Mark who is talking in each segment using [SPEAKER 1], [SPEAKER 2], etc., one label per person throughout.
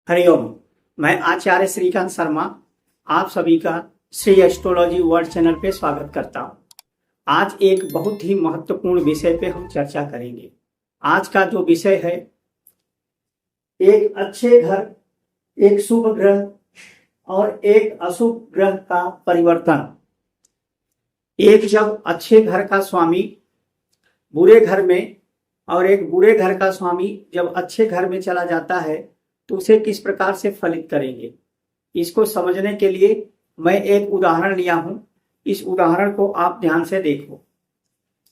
[SPEAKER 1] हरिओम। मैं आचार्य श्रीकांत शर्मा आप सभी का श्री एस्ट्रोलॉजी वर्ल्ड चैनल पे स्वागत करता हूँ। आज एक बहुत ही महत्वपूर्ण विषय पे हम चर्चा करेंगे। आज का जो विषय है, एक अच्छे घर, एक शुभ ग्रह और एक अशुभ ग्रह का परिवर्तन। एक जब अच्छे घर का स्वामी बुरे घर में और एक बुरे घर का स्वामी जब अच्छे घर में चला जाता है तो उसे किस प्रकार से फलित करेंगे, इसको समझने के लिए मैं एक उदाहरण लिया हूं। इस उदाहरण को आप ध्यान से देखो।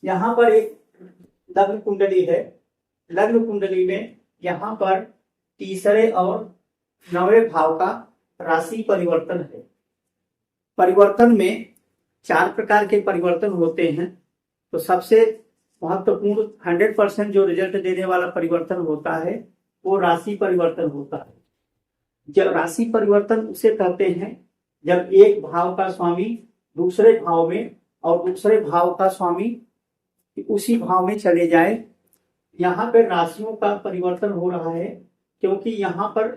[SPEAKER 1] यहाँ पर एक लग्न कुंडली है। लग्न कुंडली में यहाँ पर तीसरे और 9वें भाव का राशि परिवर्तन है। परिवर्तन में 4 प्रकार के परिवर्तन होते हैं। तो सबसे महत्वपूर्ण 100% जो रिजल्ट देने वाला परिवर्तन होता है वो राशि परिवर्तन होता है। जब राशि परिवर्तन उसे कहते हैं जब एक भाव का स्वामी दूसरे भाव में और दूसरे भाव का स्वामी उसी भाव में चले जाए। यहाँ पर राशियों का परिवर्तन हो रहा है क्योंकि यहाँ पर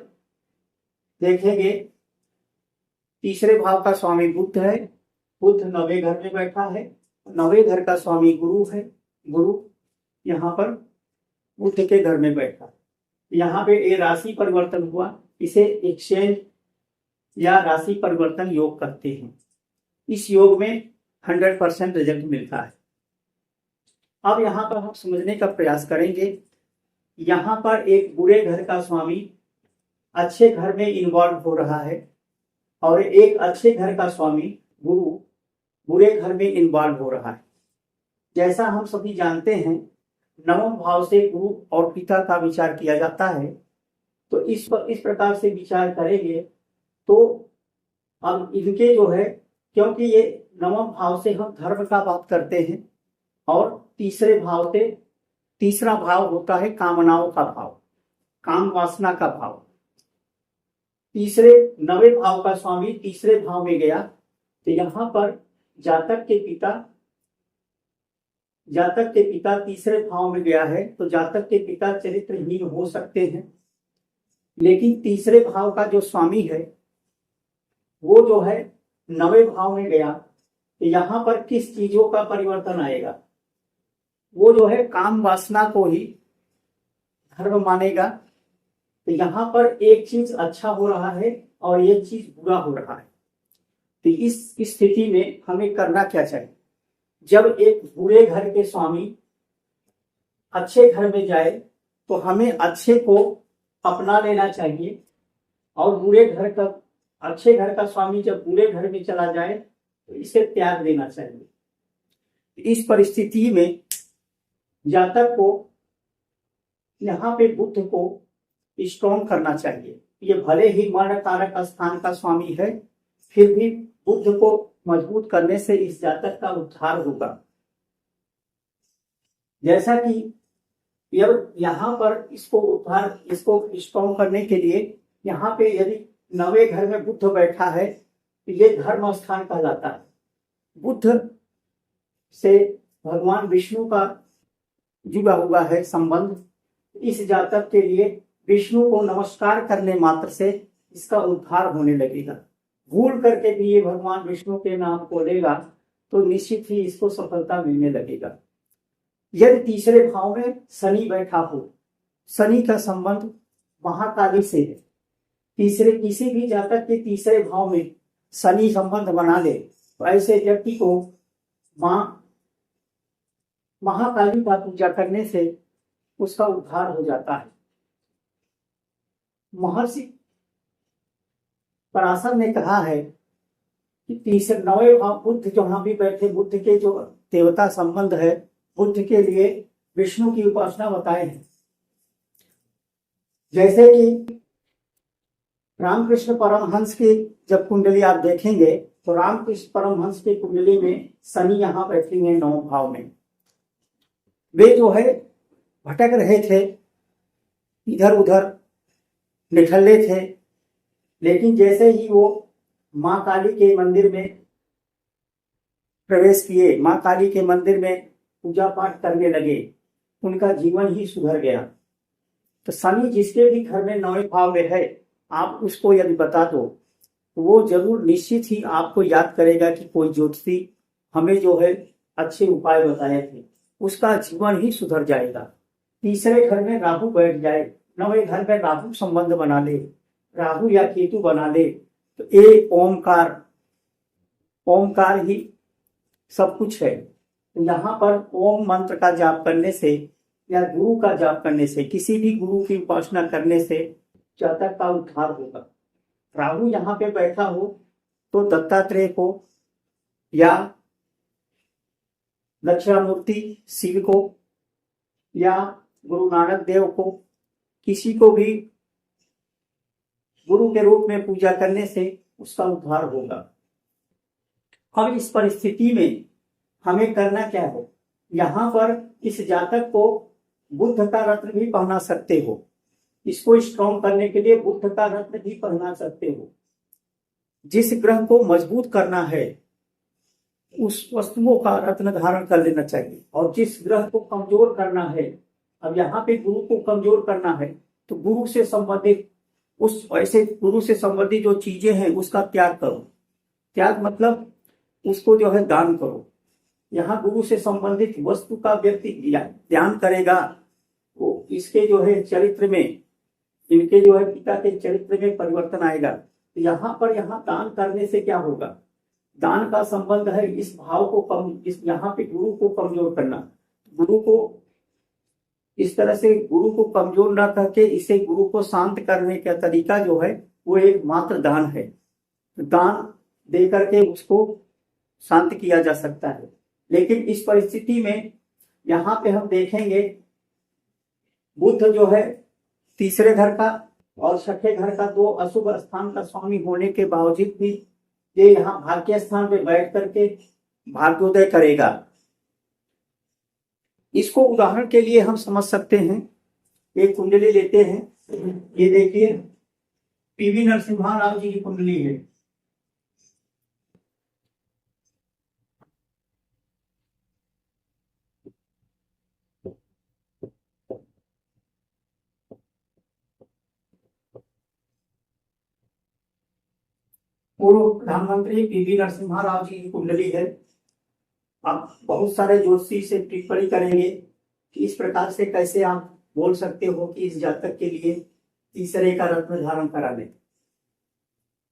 [SPEAKER 1] देखेंगे तीसरे भाव का स्वामी बुध है। बुध 9वें घर में बैठा है। 9वें घर का स्वामी गुरु है। गुरु यहाँ पर बुध के घर में बैठा। यहाँ पे ये राशि परिवर्तन हुआ, इसे एक्सचेंज या राशि परिवर्तन योग कहते हैं। इस योग में 100% रिजल्ट मिलता है। अब यहाँ पर हम समझने का प्रयास करेंगे। यहाँ पर एक बुरे घर का स्वामी अच्छे घर में इन्वॉल्व हो रहा है और एक अच्छे घर का स्वामी गुरु बुरे घर में इन्वॉल्व हो रहा है। जैसा हम सभी जानते हैं 9वें भाव से गुरु और पिता का विचार किया जाता है। तो इस प्रकार से विचार करेंगे तो अब इनके जो है, क्योंकि ये 9वें भाव से हम धर्म का बात करते हैं और तीसरे भाव से, तीसरा भाव होता है कामनाओं का भाव, काम वासना का भाव। तीसरे 9वें भाव का स्वामी तीसरे भाव में गया तो यहाँ पर जातक के पिता तीसरे भाव में गया है तो जातक के पिता चरित्रहीन हो सकते हैं। लेकिन तीसरे भाव का जो स्वामी है वो जो है 9वें भाव में गया तो यहाँ पर किस चीजों का परिवर्तन आएगा? वो जो है काम वासना को ही धर्म मानेगा। तो यहाँ पर एक चीज अच्छा हो रहा है और एक चीज बुरा हो रहा है। तो इस स्थिति में हमें करना क्या चाहिए? जब एक बुरे घर के स्वामी अच्छे घर में जाए तो हमें अच्छे को अपना लेना चाहिए और अच्छे घर का स्वामी जब बुरे घर में चला जाए तो इसे त्याग देना चाहिए। इस परिस्थिति में जातक को यहाँ पे बुध को स्ट्रॉन्ग करना चाहिए। ये भले ही मरण कारक स्थान का स्वामी है, फिर भी बुध को मजबूत करने से इस जातक का उद्धार होगा। जैसा कि यहाँ पर इसको स्ट्रॉन्ग करने के लिए यहाँ पे यदि 9वें घर में बुध बैठा है तो ये धर्म स्थान कहलाता है। बुध से भगवान विष्णु का जुड़ा हुआ है संबंध। इस जातक के लिए विष्णु को नमस्कार करने मात्र से इसका उद्धार होने लगेगा। भूल करके भी ये भगवान विष्णु के नाम को लेगा तो निश्चित ही इसको सफलता मिलने लगेगा। यदि तीसरे भाव में शनि बैठा हो, शनि का संबंध महाकाली से है। किसी भी जातक के तीसरे भाव में शनि संबंध बना ले तो ऐसे व्यक्ति को महाकाली का पूजा करने से उसका उद्धार हो जाता है। महर्षि पराशर ने कहा है कि 9वें भाव बुध जहां भी बैठे, बुध के जो देवता संबंध है, बुध के लिए विष्णु की उपासना बताए हैं। जैसे कि रामकृष्ण परमहंस की जब कुंडली आप देखेंगे तो रामकृष्ण परमहंस की कुंडली में शनि यहाँ बैठे हैं 9वें भाव में। वे जो है भटक रहे थे, इधर उधर निठल्ले थे, लेकिन जैसे ही वो मां काली के मंदिर में प्रवेश किए, मां काली के मंदिर में पूजा पाठ करने लगे, उनका जीवन ही सुधर गया। तो शनि जिसके भी घर में 9वें भाव में है आप उसको यदि बता दो तो वो जरूर निश्चित ही आपको याद करेगा कि कोई ज्योतिषी हमें जो है अच्छे उपाय बताए थे, उसका जीवन ही सुधर जाएगा। तीसरे घर में राहु बैठ जाए, नवे घर में राहु संबंध बना ले, राहु या केतु बना ले, तो ये ओमकार, ओमकार ही सब कुछ है। तो यहाँ पर ओम मंत्र का जाप करने से या गुरु का जाप करने से, किसी भी गुरु की उपासना करने से जातक का उद्धार होगा। राहु यहाँ पे बैठा हो तो दत्तात्रेय को या दक्षिणामूर्ति शिव को या गुरु नानक देव को, किसी को भी गुरु के रूप में पूजा करने से उसका उद्धार होगा। अब इस परिस्थिति में हमें करना क्या है, यहाँ पर इस जातक को बुध का रत्न भी पहना सकते हो, इसको स्ट्रॉन्ग करने के लिए बुध का रत्न भी पहना सकते हो। जिस ग्रह को मजबूत करना है उस वस्तुओं का रत्न धारण कर लेना चाहिए, और जिस ग्रह को कमजोर करना है, अब यहाँ पे गुरु को कमजोर करना है तो गुरु से संबंधित उस ऐसे गुरु से संबंधित जो चीजें हैं उसका त्याग करो। त्याग मतलब उसको जो है दान करो। यहाँ गुरु से संबंधित वस्तु का व्यक्ति ध्यान करेगा तो इसके जो है चरित्र में, इनके जो है पिता के चरित्र में परिवर्तन आएगा। तो यहाँ पर दान करने से क्या होगा, दान का संबंध है इस भाव को इस यहाँ पे गुरु को कमजोर करना। गुरु को इस तरह से गुरु को कमजोर ना करके इसे गुरु को शांत करने का तरीका जो है वो एक मात्र दान है। दान दे करके उसको शांत किया जा सकता है। लेकिन इस परिस्थिति में यहाँ पे हम देखेंगे बुध जो है तीसरे घर का और छठे घर का दो अशुभ स्थान का स्वामी होने के बावजूद भी ये यहाँ भाग्य स्थान पे बैठ करके भाग्योदय करेगा। इसको उदाहरण के लिए हम समझ सकते हैं, एक कुंडली लेते हैं, ये देखिए पीवी नरसिम्हा राव जी की कुंडली है। पूर्व प्रधानमंत्री पीवी नरसिम्हा राव जी की कुंडली है। आप बहुत सारे ज्योतिषी से टिप्पणी करेंगे कि इस प्रकार से कैसे आप बोल सकते हो कि इस जातक के लिए तीसरे का रत्न धारण करा ले।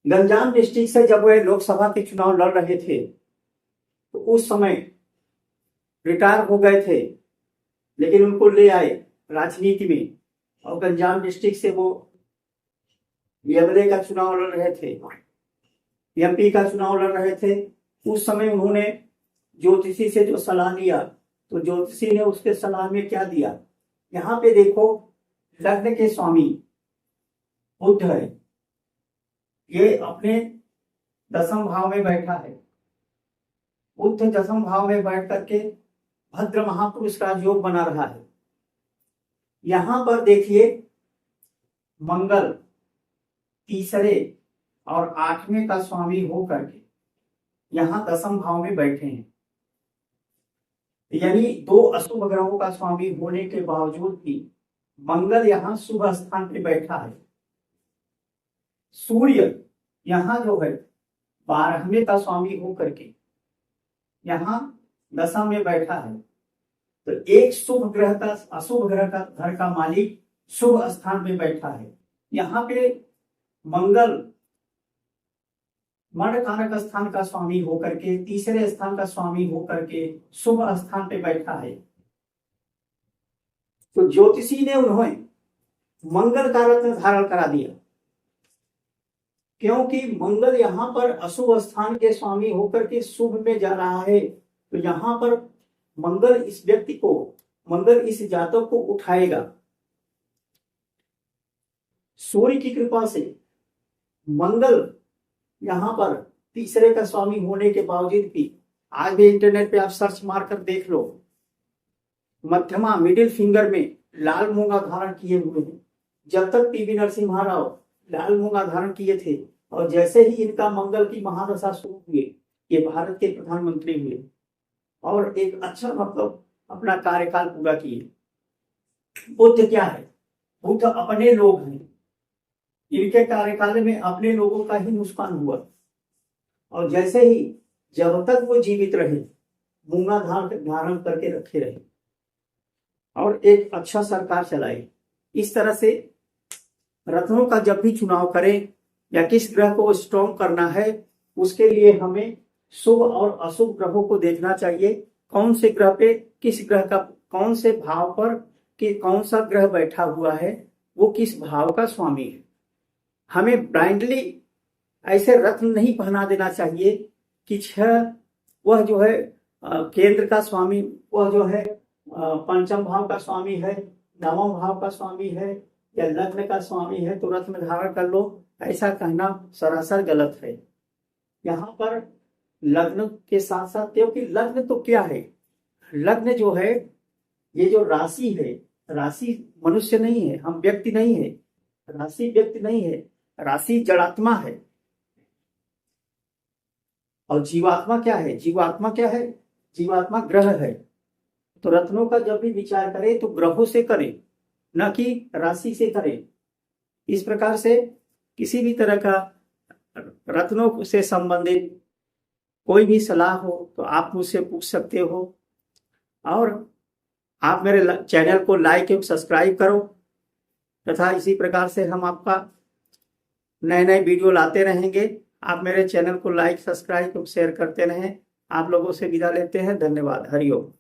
[SPEAKER 1] गंजाम डिस्ट्रिक्ट से जब वे लोकसभा के चुनाव लड़ रहे थे तो उस समय रिटायर हो गए थे, लेकिन उनको ले आए राजनीति में और गंजाम डिस्ट्रिक्ट से वो एमएलए का चुनाव लड़ रहे थे, एमपी का चुनाव लड़ रहे थे। उस समय उन्होंने ज्योतिषी से जो सलाह लिया तो ज्योतिषी ने उसके सलाह में क्या दिया, यहाँ पे देखो लग्न के स्वामी बुध है, ये अपने दसम भाव में बैठा है। बुध दसम भाव में बैठ करके भद्र महापुरुष का योग बना रहा है। यहाँ पर देखिए मंगल तीसरे और आठवें का स्वामी हो करके यहाँ दसम भाव में बैठे हैं, यानी दो अशुभ ग्रहों का स्वामी होने के बावजूद भी मंगल यहाँ शुभ स्थान पे बैठा है। सूर्य यहाँ जो है 12वें का स्वामी हो करके यहाँ दशम में बैठा है। तो एक शुभ ग्रह का अशुभ ग्रह का घर का मालिक शुभ स्थान पे बैठा है। यहाँ पे मंगल मर्ण कारक स्थान का स्वामी होकर के तीसरे स्थान का स्वामी होकर के शुभ स्थान पे बैठा है। तो ज्योतिषी ने उन्हें मंगल का रत्न धारण करा दिया, क्योंकि मंगल यहाँ पर अशुभ स्थान के स्वामी होकर के शुभ में जा रहा है। तो यहाँ पर मंगल इस व्यक्ति को, मंगल इस जातक को उठाएगा। सूर्य की कृपा से मंगल यहाँ पर तीसरे का स्वामी होने के बावजूद भी, आज भी इंटरनेट पे आप सर्च मारकर देख लो, मध्यमा मिडिल फिंगर में लाल मूंगा धारण किए हुए हैं। जब तक पीवी नरसिम्हा राव लाल मूंगा धारण किए थे और जैसे ही इनका मंगल की महादशा शुरू हुई, ये भारत के प्रधानमंत्री हुए और एक अच्छा मतलब अपना कार्यकाल पूरा किए। बुध क्या है, बुध अपने लोग हैं, इनके कार्यकाल में अपने लोगों का ही नुकसान हुआ। और जैसे ही जब तक वो जीवित रहे मूंगा धारण करके रखे रहे और एक अच्छा सरकार चलाई। इस तरह से रत्नों का जब भी चुनाव करें या किस ग्रह को स्ट्रॉन्ग करना है, उसके लिए हमें शुभ और अशुभ ग्रहों को देखना चाहिए। कौन से ग्रह पे किस ग्रह का कौन से भाव पर कि कौन सा ग्रह बैठा हुआ है, वो किस भाव का स्वामी है। हमें ब्लाइंडली ऐसे रत्न नहीं पहना देना चाहिए कि वह जो है केंद्र का स्वामी, वह जो है पंचम भाव का स्वामी है, नवम भाव का स्वामी है या लग्न का स्वामी है तो रत्न धारण कर लो। ऐसा कहना सरासर गलत है। यहाँ पर लग्न के साथ साथ, क्योंकि लग्न तो क्या है, लग्न जो है ये जो राशि है, राशि मनुष्य नहीं है, हम व्यक्ति नहीं है, राशि व्यक्ति नहीं है, राशि जड़ात्मा है। और जीवात्मा क्या है, जीवात्मा क्या है, जीवात्मा ग्रह है। तो रत्नों का जब भी विचार करें तो ग्रहों से करें, न कि राशि से करें। इस प्रकार से किसी भी तरह का रत्नों से संबंधित कोई भी सलाह हो तो आप मुझसे पूछ सकते हो। और आप मेरे चैनल को लाइक एवं सब्सक्राइब करो तथा इसी प्रकार से हम आपका नए नए वीडियो लाते रहेंगे। आप मेरे चैनल को लाइक सब्सक्राइब एवं शेयर करते रहें। आप लोगों से विदा लेते हैं। धन्यवाद। हरिओम।